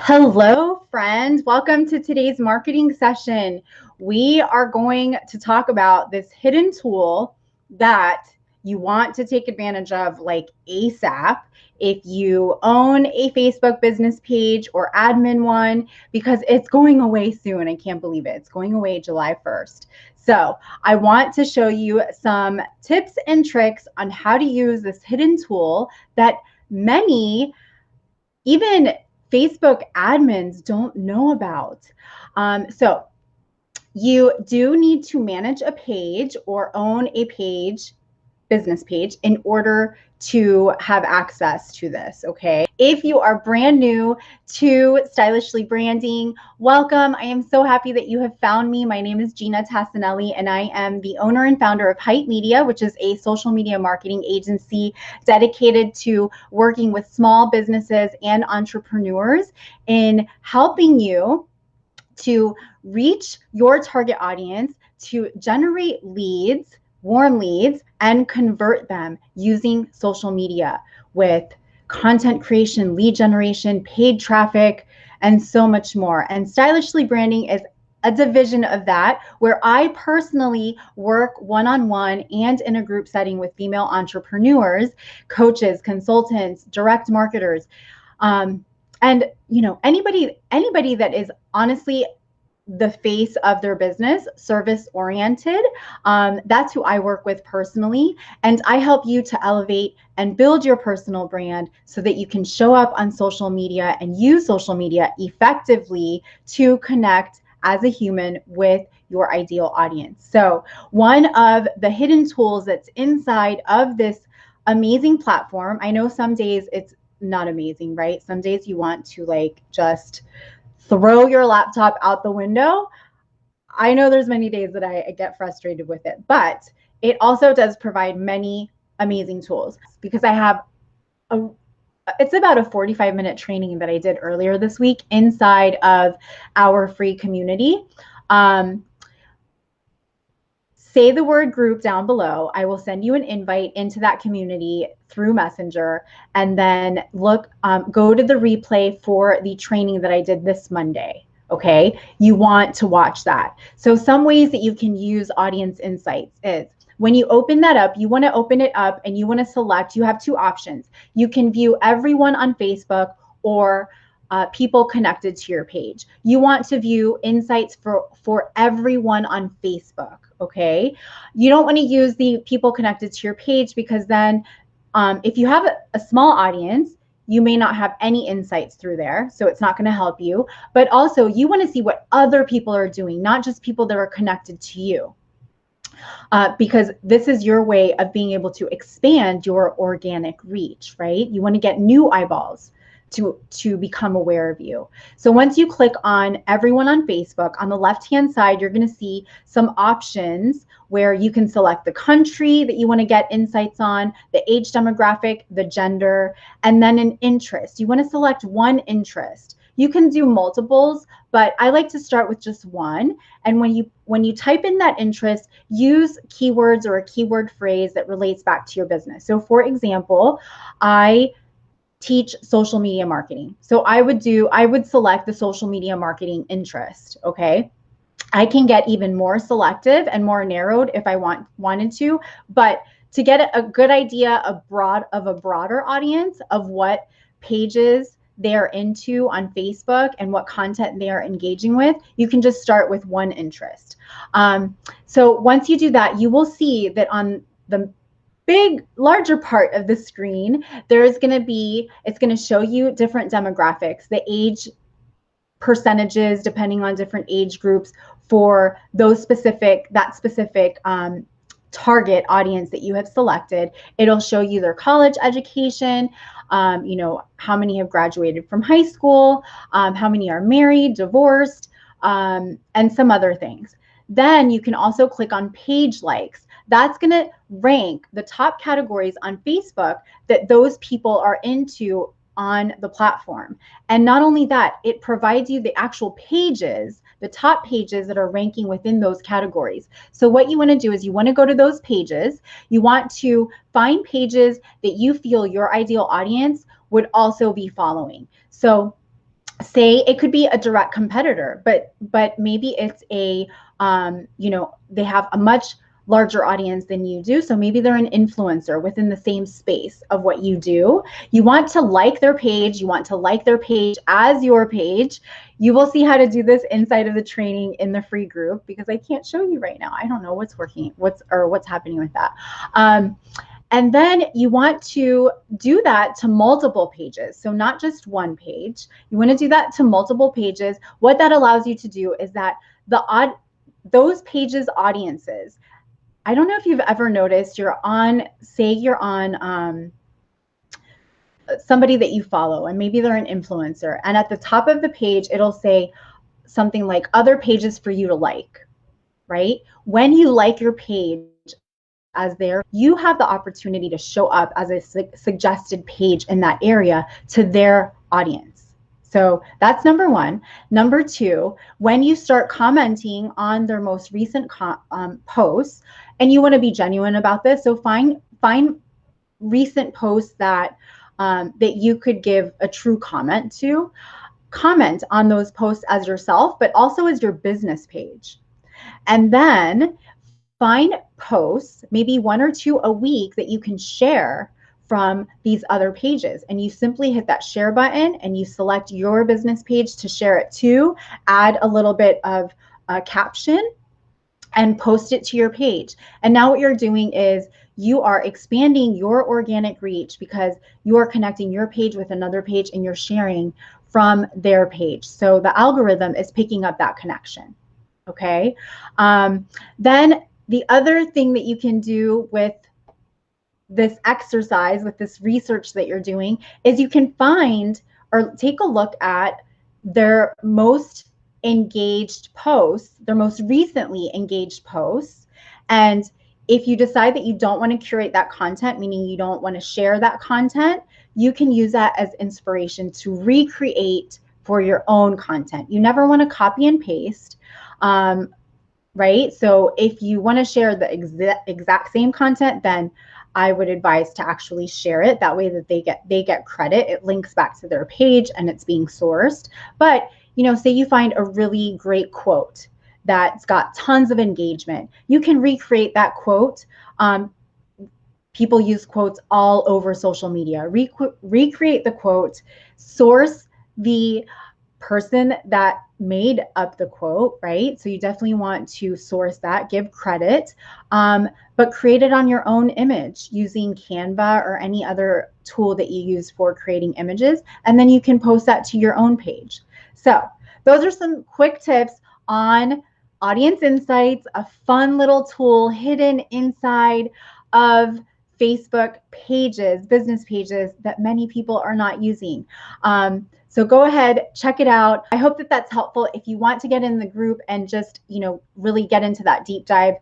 Hello, friends. Welcome to today's marketing session. We are going to talk about this hidden tool that you want to take advantage of like ASAP if you own a Facebook business page or admin one, because it's going away soon. I can't believe it. It's going away July 1st. So I want to show you some tips and tricks on how to use this hidden tool that many, even Facebook admins, don't know about. So you do need to manage a page or own a page, business page, in order to have access to this, okay? If you are brand new to Stylishly Branding, welcome. I am so happy that you have found me. My name is Ginna, and I am the owner and founder of Hype Media, which is a social media marketing agency dedicated to working with small businesses and entrepreneurs in helping you to reach your target audience, to generate leads, warm leads, and convert them using social media with content creation, lead generation, paid traffic, and so much more. And Stylishly Branding is a division of that, where I personally work one-on-one and in a group setting with female entrepreneurs, coaches, consultants, direct marketers, and anybody that is honestly the face of their business, service oriented. That's who I work with personally. And I help you to elevate and build your personal brand so that you can show up on social media and use social media effectively to connect as a human with your ideal audience. So one of the hidden tools that's inside of this amazing platform, I know some days it's not amazing, right? Some days you want to just throw your laptop out the window. I know there's many days that I get frustrated with it, but it also does provide many amazing tools, because I have it's about a 45-minute training that I did earlier this week inside of our free community. Say the word group down below. I will send you an invite into that community through Messenger, and then go to the replay for the training that I did this Monday. Okay, you want to watch that. So some ways that you can use audience insights is, when you open that up, you want to open it up and you want to select, you have two options. You can view everyone on Facebook or people connected to your page. You want to view insights for everyone on Facebook, okay? You don't want to use the people connected to your page, because then if you have a small audience, you may not have any insights through there, so it's not going to help you. But also, you want to see what other people are doing, not just people that are connected to you. Because this is your way of being able to expand your organic reach, right? You want to get new eyeballs to become aware of you. So once you click on everyone on Facebook, on the left-hand side, you're going to see some options where you can select the country that you want to get insights on, the age demographic, the gender, and then an interest. You want to select one interest. You can do multiples, but I like to start with just one. And when you type in that interest, use keywords or a keyword phrase that relates back to your business. So for example, I teach social media marketing. So I would select the social media marketing interest, okay? I can get even more selective and more narrowed if I wanted to, but to get a good idea of a broader audience of what pages they're into on Facebook and what content they are engaging with, you can just start with one interest. So once you do that, you will see that on the larger part of the screen, it's going to show you different demographics, the age percentages depending on different age groups for that specific target audience that you have selected. It'll show you their college education, how many have graduated from high school, how many are married, divorced, and some other things. Then you can also click on page likes. That's going to rank the top categories on Facebook that those people are into on the platform. And not only that, it provides you the actual pages, the top pages that are ranking within those categories. So what you want to do is you want to go to those pages. You want to find pages that you feel your ideal audience would also be following. So say it could be a direct competitor, but maybe it's a they have a much larger audience than you do, so maybe they're an influencer within the same space of what you do. You want to like their page, you want to like their page as your page. You will see how to do this inside of the training in the free group, because I can't show you right now. I don't know what's working, what's happening with that. And then you want to do that to multiple pages. So not just one page. You want to do that to multiple pages. What that allows you to do is that those pages' audiences, I don't know if you've ever noticed, say you're on somebody that you follow, and maybe they're an influencer. And at the top of the page, it'll say something like other pages for you to like, right? When you like your page, as there, you have the opportunity to show up as a suggested page in that area to their audience. So that's number one. Number two, when you start commenting on their most recent posts, and you want to be genuine about this, so find recent posts that you could give a true comment to. Comment on those posts as yourself, but also as your business page. And then find posts, maybe 1 or 2 a week, that you can share from these other pages. And you simply hit that share button and you select your business page to share it to, add a little bit of a caption, and post it to your page. And now what you're doing is you are expanding your organic reach, because you are connecting your page with another page and you're sharing from their page. So the algorithm is picking up that connection. Okay. Then the other thing that you can do with this exercise, with this research that you're doing, is you can find or take a look at their most engaged posts, their most recently engaged posts. And if you decide that you don't want to curate that content, meaning you don't want to share that content, you can use that as inspiration to recreate for your own content. You never want to copy and paste. Right? So if you want to share the exact same content, then I would advise to actually share it. That way that they get credit. It links back to their page and it's being sourced. But, say you find a really great quote that's got tons of engagement. You can recreate that quote. People use quotes all over social media. Recreate the quote, source the person that made up the quote, right? So you definitely want to source that, give credit, but create it on your own image using Canva or any other tool that you use for creating images. And then you can post that to your own page. So those are some quick tips on Audience Insights, a fun little tool hidden inside of Facebook pages, business pages that many people are not using. So go ahead, check it out. I hope that that's helpful. If you want to get in the group and just, really get into that deep dive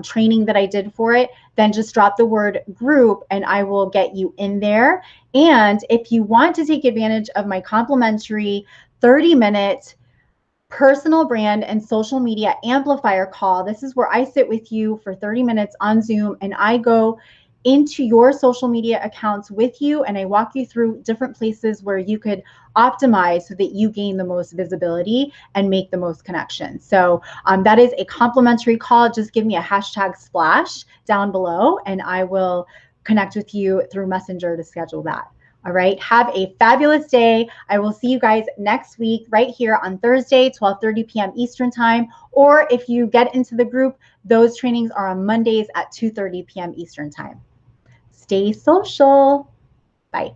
training that I did for it, then just drop the word group and I will get you in there. And if you want to take advantage of my complimentary 30-minute personal brand and social media amplifier call, this is where I sit with you for 30 minutes on Zoom and I go into your social media accounts with you and I walk you through different places where you could optimize so that you gain the most visibility and make the most connections. So that is a complimentary call. Just give me a #splash down below and I will connect with you through Messenger to schedule that. All right. Have a fabulous day. I will see you guys next week right here on Thursday, 12:30 p.m. Eastern time. Or if you get into the group, those trainings are on Mondays at 2:30 p.m. Eastern time. Stay social. Bye.